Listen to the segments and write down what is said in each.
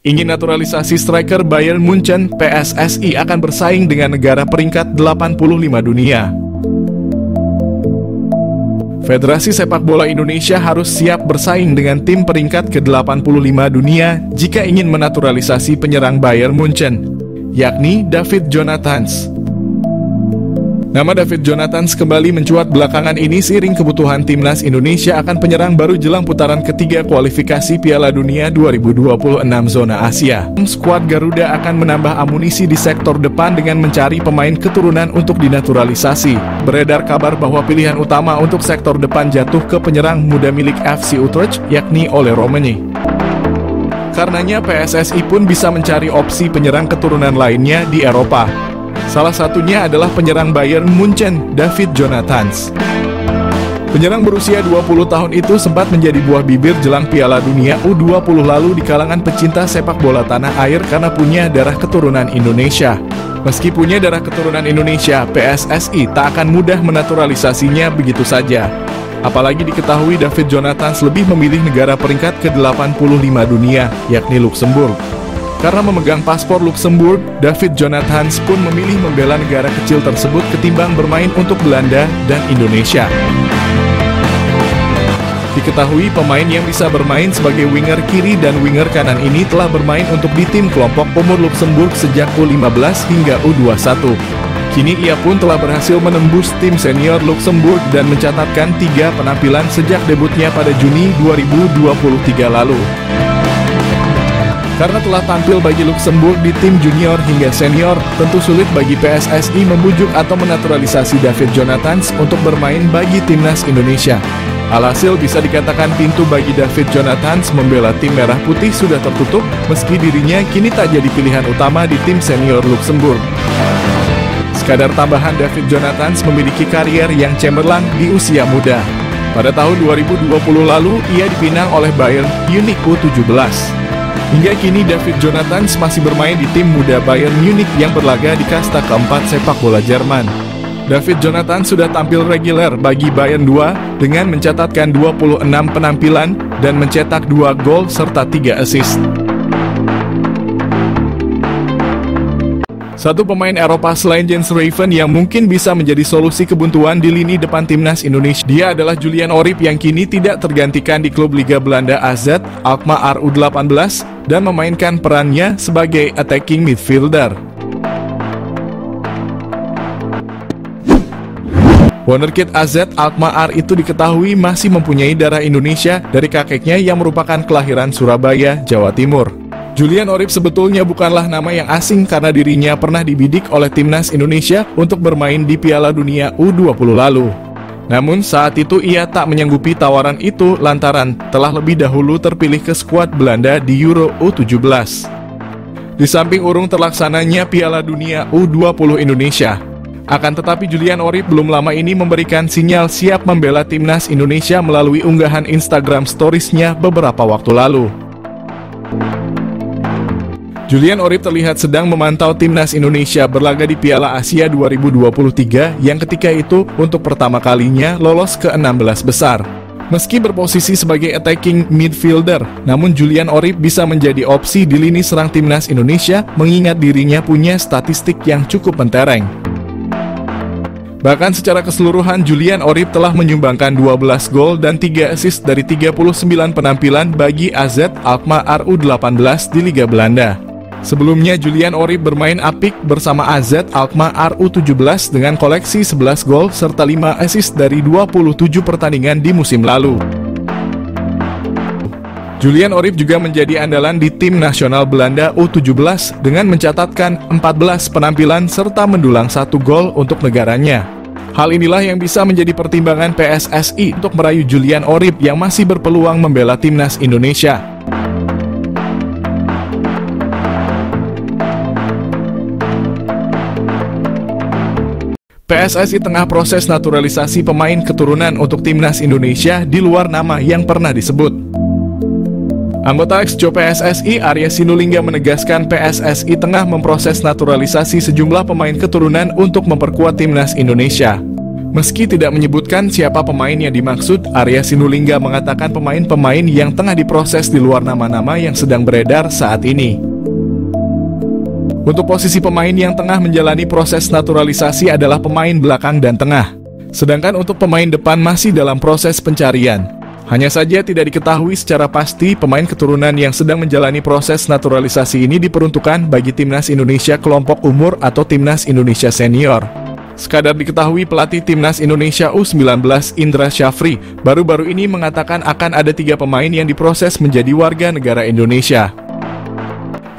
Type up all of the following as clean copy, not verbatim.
Ingin naturalisasi striker Bayern Munchen, PSSI akan bersaing dengan negara peringkat 85 dunia. Federasi Sepak Bola Indonesia harus siap bersaing dengan tim peringkat ke-85 dunia jika ingin menaturalisasi penyerang Bayern Munchen, yakni David Jonathans. Nama David Jonathans kembali mencuat belakangan ini seiring kebutuhan timnas Indonesia akan penyerang baru jelang putaran ketiga kualifikasi Piala Dunia 2026 zona Asia. Skuad Garuda akan menambah amunisi di sektor depan dengan mencari pemain keturunan untuk dinaturalisasi. Beredar kabar bahwa pilihan utama untuk sektor depan jatuh ke penyerang muda milik FC Utrecht, yakni Ole Romani. Karenanya PSSI pun bisa mencari opsi penyerang keturunan lainnya di Eropa. Salah satunya adalah penyerang Bayern Munchen, David Jonathans. Penyerang berusia 20 tahun itu sempat menjadi buah bibir jelang Piala Dunia U20 lalu di kalangan pecinta sepak bola tanah air karena punya darah keturunan Indonesia. Meski punya darah keturunan Indonesia, PSSI tak akan mudah menaturalisasinya begitu saja. Apalagi diketahui David Jonathans lebih memilih negara peringkat ke-85 dunia, yakni Luxembourg. Karena memegang paspor Luxembourg, David Jonathans pun memilih membela negara kecil tersebut ketimbang bermain untuk Belanda dan Indonesia. Diketahui pemain yang bisa bermain sebagai winger kiri dan winger kanan ini telah bermain untuk di tim kelompok umur Luxembourg sejak U15 hingga U21. Kini ia pun telah berhasil menembus tim senior Luxembourg dan mencatatkan 3 penampilan sejak debutnya pada Juni 2023 lalu. Karena telah tampil bagi Luxembourg di tim junior hingga senior, tentu sulit bagi PSSI membujuk atau menaturalisasi David Jonathans untuk bermain bagi timnas Indonesia. Alhasil bisa dikatakan pintu bagi David Jonathans membela tim merah putih sudah tertutup, meski dirinya kini tak jadi pilihan utama di tim senior Luxembourg. Sekadar tambahan, David Jonathans memiliki karier yang cemerlang di usia muda. Pada tahun 2020 lalu, ia dipinang oleh Bayern Munich U17. Hingga kini David Jonathans masih bermain di tim muda Bayern Munich yang berlaga di kasta keempat sepak bola Jerman. David Jonathans sudah tampil reguler bagi Bayern 2 dengan mencatatkan 26 penampilan dan mencetak 2 gol serta 3 assist. Satu pemain Eropa selain Jens Raven yang mungkin bisa menjadi solusi kebuntuan di lini depan timnas Indonesia. Dia adalah Julian Orip yang kini tidak tergantikan di klub Liga Belanda AZ Alkmaar U18 dan memainkan perannya sebagai attacking midfielder. Wonderkid AZ Alkmaar itu diketahui masih mempunyai darah Indonesia dari kakeknya yang merupakan kelahiran Surabaya, Jawa Timur. Julian Orip sebetulnya bukanlah nama yang asing karena dirinya pernah dibidik oleh timnas Indonesia untuk bermain di Piala Dunia U20 lalu. Namun saat itu ia tak menyanggupi tawaran itu lantaran telah lebih dahulu terpilih ke skuad Belanda di Euro U17. Di samping urung terlaksananya Piala Dunia U20 Indonesia, akan tetapi Julian Orip belum lama ini memberikan sinyal siap membela timnas Indonesia melalui unggahan Instagram Stories-nya beberapa waktu lalu. Julian Orip terlihat sedang memantau timnas Indonesia berlaga di Piala Asia 2023 yang ketika itu untuk pertama kalinya lolos ke 16 besar. Meski berposisi sebagai attacking midfielder, namun Julian Orip bisa menjadi opsi di lini serang timnas Indonesia mengingat dirinya punya statistik yang cukup mentereng. Bahkan secara keseluruhan Julian Orip telah menyumbangkan 12 gol dan 3 assist dari 39 penampilan bagi AZ Alkmaar U18 di Liga Belanda. Sebelumnya Julian Orip bermain apik bersama AZ Alkmaar U17 dengan koleksi 11 gol serta 5 assist dari 27 pertandingan di musim lalu. Julian Orip juga menjadi andalan di tim nasional Belanda U17 dengan mencatatkan 14 penampilan serta mendulang 1 gol untuk negaranya. Hal inilah yang bisa menjadi pertimbangan PSSI untuk merayu Julian Orip yang masih berpeluang membela timnas Indonesia. PSSI tengah proses naturalisasi pemain keturunan untuk timnas Indonesia di luar nama yang pernah disebut. Anggota Exco PSSI Arya Sinulinga menegaskan PSSI tengah memproses naturalisasi sejumlah pemain keturunan untuk memperkuat timnas Indonesia. Meski tidak menyebutkan siapa pemain yang dimaksud, Arya Sinulinga mengatakan pemain-pemain yang tengah diproses di luar nama-nama yang sedang beredar saat ini. Untuk posisi pemain yang tengah menjalani proses naturalisasi adalah pemain belakang dan tengah. Sedangkan untuk pemain depan masih dalam proses pencarian. Hanya saja tidak diketahui secara pasti pemain keturunan yang sedang menjalani proses naturalisasi ini diperuntukkan bagi Timnas Indonesia kelompok umur atau Timnas Indonesia Senior. Sekadar diketahui pelatih Timnas Indonesia U19 Indra Syafri baru-baru ini mengatakan akan ada 3 pemain yang diproses menjadi warga negara Indonesia.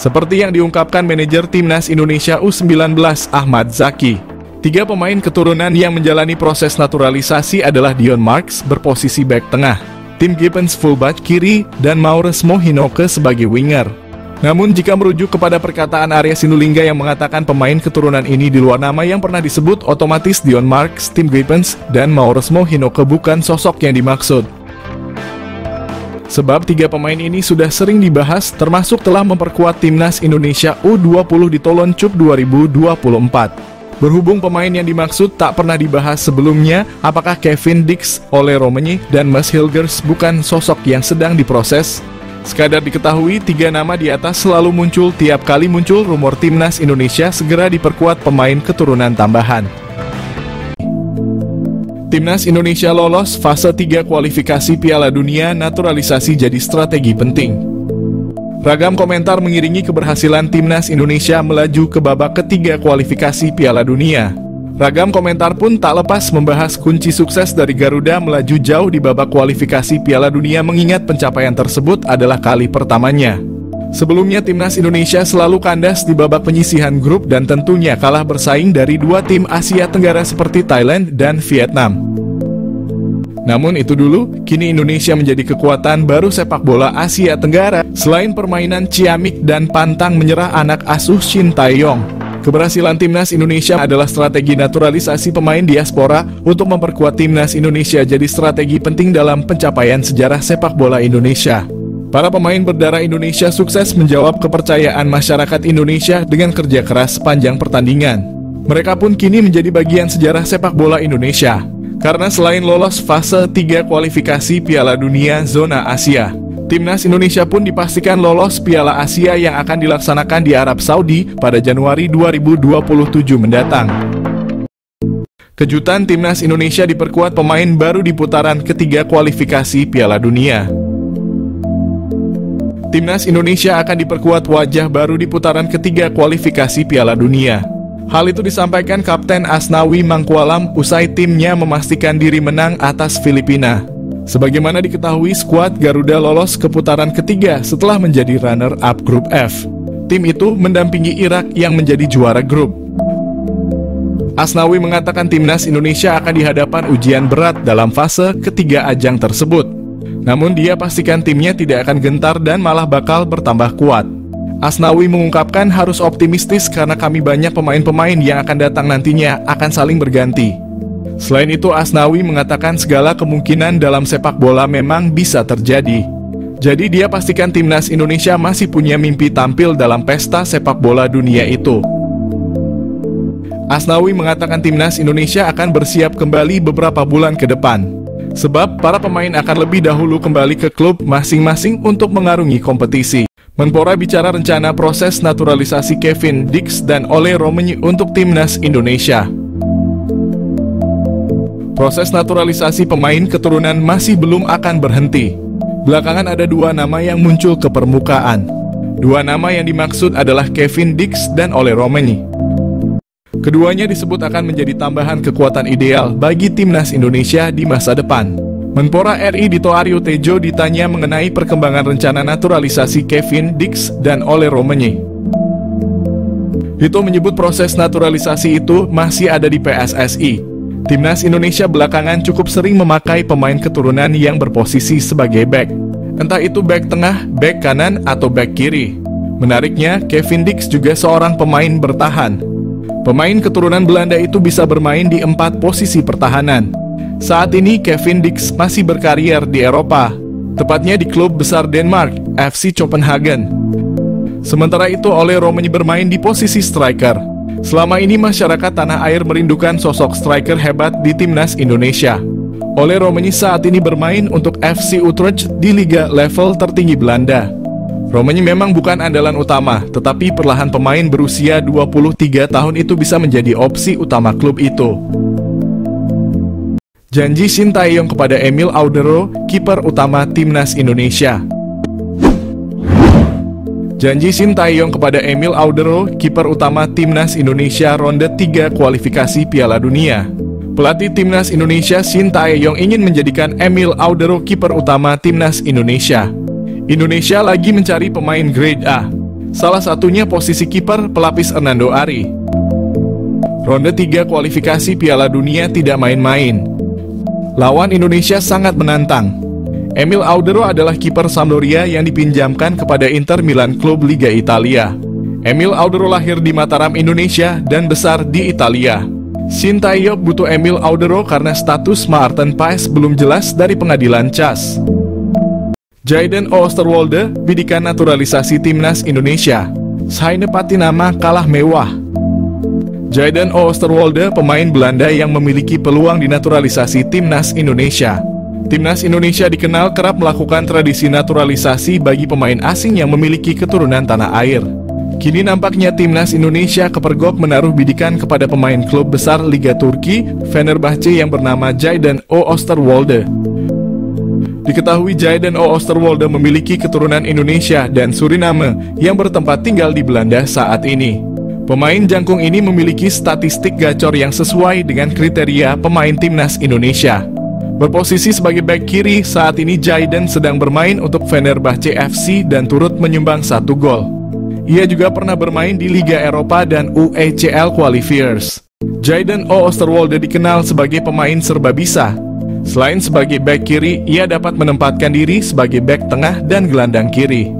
Seperti yang diungkapkan manajer Timnas Indonesia U19 Ahmad Zaki, 3 pemain keturunan yang menjalani proses naturalisasi adalah Dion Marks berposisi bek tengah, Tim Gibbons fullback kiri, dan Maures Mohinoke sebagai winger. Namun jika merujuk kepada perkataan Arya Sinulinga yang mengatakan pemain keturunan ini di luar nama yang pernah disebut, otomatis Dion Marks, Tim Gibbons, dan Maures Mohinoke bukan sosok yang dimaksud. Sebab 3 pemain ini sudah sering dibahas termasuk telah memperkuat Timnas Indonesia U20 di Toulon Cup 2024. Berhubung pemain yang dimaksud tak pernah dibahas sebelumnya, apakah Kevin Dix, Ole Romenyi, dan Mads Hilgers bukan sosok yang sedang diproses? Sekadar diketahui 3 nama di atas selalu muncul tiap kali muncul rumor Timnas Indonesia segera diperkuat pemain keturunan tambahan. Timnas Indonesia lolos fase 3 kualifikasi Piala Dunia, naturalisasi jadi strategi penting. Ragam komentar mengiringi keberhasilan Timnas Indonesia melaju ke babak ketiga kualifikasi Piala Dunia. Ragam komentar pun tak lepas membahas kunci sukses dari Garuda melaju jauh di babak kualifikasi Piala Dunia, mengingat pencapaian tersebut adalah kali pertamanya. Sebelumnya Timnas Indonesia selalu kandas di babak penyisihan grup dan tentunya kalah bersaing dari 2 tim Asia Tenggara seperti Thailand dan Vietnam. Namun itu dulu, kini Indonesia menjadi kekuatan baru sepak bola Asia Tenggara. Selain permainan ciamik dan pantang menyerah anak asuh Shin Tae-yong, keberhasilan Timnas Indonesia adalah strategi naturalisasi pemain diaspora untuk memperkuat Timnas Indonesia jadi strategi penting dalam pencapaian sejarah sepak bola Indonesia. Para pemain berdarah Indonesia sukses menjawab kepercayaan masyarakat Indonesia dengan kerja keras sepanjang pertandingan. Mereka pun kini menjadi bagian sejarah sepak bola Indonesia. Karena selain lolos fase 3 kualifikasi Piala Dunia zona Asia, Timnas Indonesia pun dipastikan lolos Piala Asia yang akan dilaksanakan di Arab Saudi pada Januari 2027 mendatang. Kejutan Timnas Indonesia diperkuat pemain baru di putaran ketiga kualifikasi Piala Dunia. Timnas Indonesia akan diperkuat wajah baru di putaran ketiga kualifikasi Piala Dunia. Hal itu disampaikan Kapten Asnawi Mangkualam usai timnya memastikan diri menang atas Filipina. Sebagaimana diketahui, skuad Garuda lolos ke putaran ketiga setelah menjadi runner-up grup F. Tim itu mendampingi Irak yang menjadi juara grup. Asnawi mengatakan Timnas Indonesia akan dihadapan ujian berat dalam fase ketiga ajang tersebut. Namun dia pastikan timnya tidak akan gentar dan malah bakal bertambah kuat. Asnawi mengungkapkan harus optimistis karena kami banyak pemain-pemain yang akan datang nantinya akan saling berganti. Selain itu, Asnawi mengatakan segala kemungkinan dalam sepak bola memang bisa terjadi. Jadi dia pastikan Timnas Indonesia masih punya mimpi tampil dalam pesta sepak bola dunia itu. Asnawi mengatakan Timnas Indonesia akan bersiap kembali beberapa bulan ke depan. Sebab para pemain akan lebih dahulu kembali ke klub masing-masing untuk mengarungi kompetisi. Menpora bicara rencana proses naturalisasi Kevin Dix dan Ole Romenyi untuk Timnas Indonesia. Proses naturalisasi pemain keturunan masih belum akan berhenti. Belakangan ada 2 nama yang muncul ke permukaan. 2 nama yang dimaksud adalah Kevin Dix dan Ole Romenyi. Keduanya disebut akan menjadi tambahan kekuatan ideal bagi Timnas Indonesia di masa depan. Menpora RI Dito Aryo Tejo ditanya mengenai perkembangan rencana naturalisasi Kevin Dix dan Ole Romenyi. Dito menyebut proses naturalisasi itu masih ada di PSSI. Timnas Indonesia belakangan cukup sering memakai pemain keturunan yang berposisi sebagai bek. Entah itu bek tengah, bek kanan, atau bek kiri. Menariknya, Kevin Dix juga seorang pemain bertahan. Pemain keturunan Belanda itu bisa bermain di 4 posisi pertahanan. Saat ini Kevin Dix masih berkarier di Eropa, tepatnya di klub besar Denmark, FC Copenhagen. Sementara itu Ole Romenyi bermain di posisi striker. Selama ini masyarakat tanah air merindukan sosok striker hebat di timnas Indonesia. Ole Romani saat ini bermain untuk FC Utrecht di liga level tertinggi Belanda. Romani memang bukan andalan utama, tetapi perlahan pemain berusia 23 tahun itu bisa menjadi opsi utama klub itu. Janji Sintayong kepada Emil Audero, kiper utama timnas Indonesia. Janji Sintayong kepada Emil Audero, kiper utama timnas Indonesia ronde 3 kualifikasi Piala Dunia. Pelatih timnas Indonesia Sintayong ingin menjadikan Emil Audero kiper utama timnas Indonesia. Indonesia lagi mencari pemain grade A. Salah satunya posisi kiper pelapis Hernando Ari. Ronde 3 kualifikasi Piala Dunia tidak main-main. Lawan Indonesia sangat menantang. Emil Audero adalah kiper Sampdoria yang dipinjamkan kepada Inter Milan klub Liga Italia. Emil Audero lahir di Mataram, Indonesia dan besar di Italia. Sintayong butuh Emil Audero karena status Maarten Paes belum jelas dari pengadilan CAS. Jayden Oosterwolde, bidikan naturalisasi timnas Indonesia. Saine Patinama kalah mewah. Jayden Oosterwolde, pemain Belanda yang memiliki peluang dinaturalisasi timnas Indonesia. Timnas Indonesia dikenal kerap melakukan tradisi naturalisasi bagi pemain asing yang memiliki keturunan tanah air. Kini nampaknya timnas Indonesia kepergok menaruh bidikan kepada pemain klub besar Liga Turki, Fenerbahce yang bernama Jayden Oosterwolde. Diketahui Jayden Oosterwolde memiliki keturunan Indonesia dan Suriname yang bertempat tinggal di Belanda saat ini. Pemain jangkung ini memiliki statistik gacor yang sesuai dengan kriteria pemain timnas Indonesia. Berposisi sebagai bek kiri, saat ini Jayden sedang bermain untuk Fenerbahce FC dan turut menyumbang 1 gol. Ia juga pernah bermain di Liga Eropa dan UECL Qualifiers. Jayden Oosterwolde dikenal sebagai pemain serba bisa. Selain sebagai bek kiri, ia dapat menempatkan diri sebagai bek tengah dan gelandang kiri.